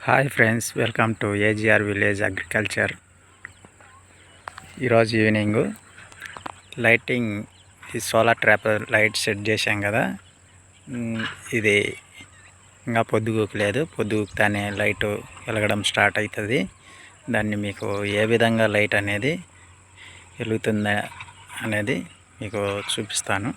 Hi friends, welcome to AGR village agriculture. ఈరోజు evening lighting ఈ solar trap light set చేశాం కదా. ఇది ఇంకా పొద్దుగూకలేదు. పొద్దుగూకుతానే లైట్ వెలగడం స్టార్ట్ అవుతుంది. దాన్ని మీకు ఏ విధంగా లైట్ అనేది వెలుగుతుందా అనేది మీకు చూపిస్తాను.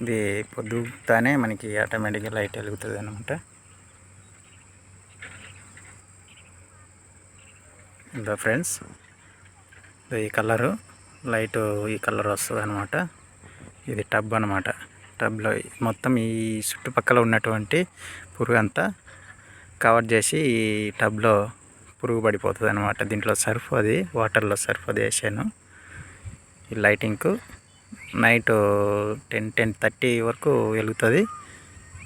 ఇది పొద్దుతానే మనకి ఆటోమేటిక్గా లైట్ వెలుగుతుంది అనమాట. ఇదో ఫ్రెండ్స్, ఈ కలరు లైట్ ఈ కలర్ వస్తుంది అనమాట. ఇది టబ్ అనమాట. టబ్లో మొత్తం ఈ చుట్టుపక్కల ఉన్నటువంటి పురుగు అంతా కవర్ చేసి ఈ టబ్లో పురుగు పడిపోతుంది అనమాట. దీంట్లో సర్ఫ్, అది వాటర్లో సర్ఫ్ అది వేసాను. ఈ లైటింగ్కు నైట్ 10-10:30 వరకు వెలుగుతుంది,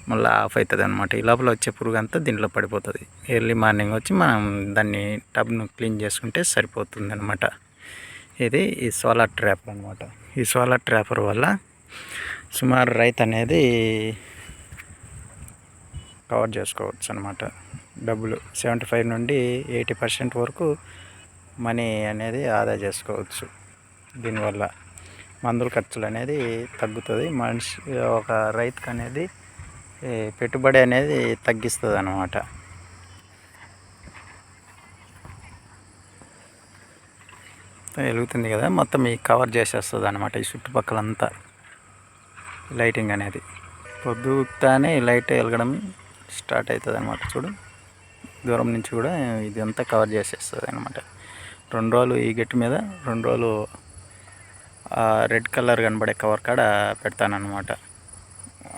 మళ్ళీ ఆఫ్ అవుతుంది అనమాట. ఈ లోపల వచ్చే పురుగు అంతా దీంట్లో పడిపోతుంది. ఎర్లీ మార్నింగ్ వచ్చి మనం దాన్ని టబ్ను క్లీన్ చేసుకుంటే సరిపోతుంది అనమాట. ఇది ఈ సోలార్ ట్రాపర్ అనమాట. ఈ సోలార్ ట్రాపర్ వల్ల సుమారు రైతు అనేది కవర్ చేసుకోవచ్చు అనమాట. డబ్బులు 75 నుండి 80% వరకు మనీ అనేది ఆదా చేసుకోవచ్చు. దీనివల్ల మందుల ఖర్చులు అనేది తగ్గుతుంది. మనిషి ఒక రైతుకు అనేది పెట్టుబడి అనేది తగ్గిస్తుంది అన్నమాట. వెలుగుతుంది కదా, మొత్తం ఈ కవర్ చేసేస్తుంది అనమాట. ఈ చుట్టుపక్కలంతా లైటింగ్ అనేది పొద్దుతానే లైట్ వెలగడం స్టార్ట్ అవుతుంది అనమాట. చూడు, దూరం నుంచి కూడా ఇదంతా కవర్ చేసేస్తుంది అనమాట. 2 రోజులు ఈ గట్టి మీద, 2 రోజులు రెడ్ కలర్ కనబడే కవర్ కాడ పెడతానమాట.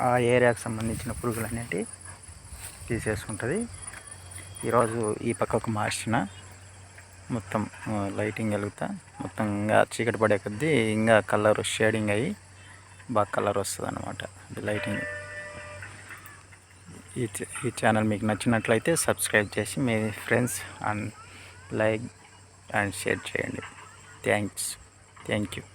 ఆ ఏరియాకి సంబంధించిన పురుగులు అనేవి తీసేసుకుంటుంది. ఈరోజు ఈ పక్కకు మార్చిన మొత్తం లైటింగ్ వెలుగుతా, మొత్తం ఇంకా చీకటి పడే కొద్దీ ఇంకా కలర్ షేడింగ్ అయ్యి బాగా కలర్ వస్తుంది అనమాట. ఇది లైటింగ్. ఈ ఛానల్ మీకు నచ్చినట్లయితే సబ్స్క్రైబ్ చేసి మీ friends and like and share చేయండి. Thank you.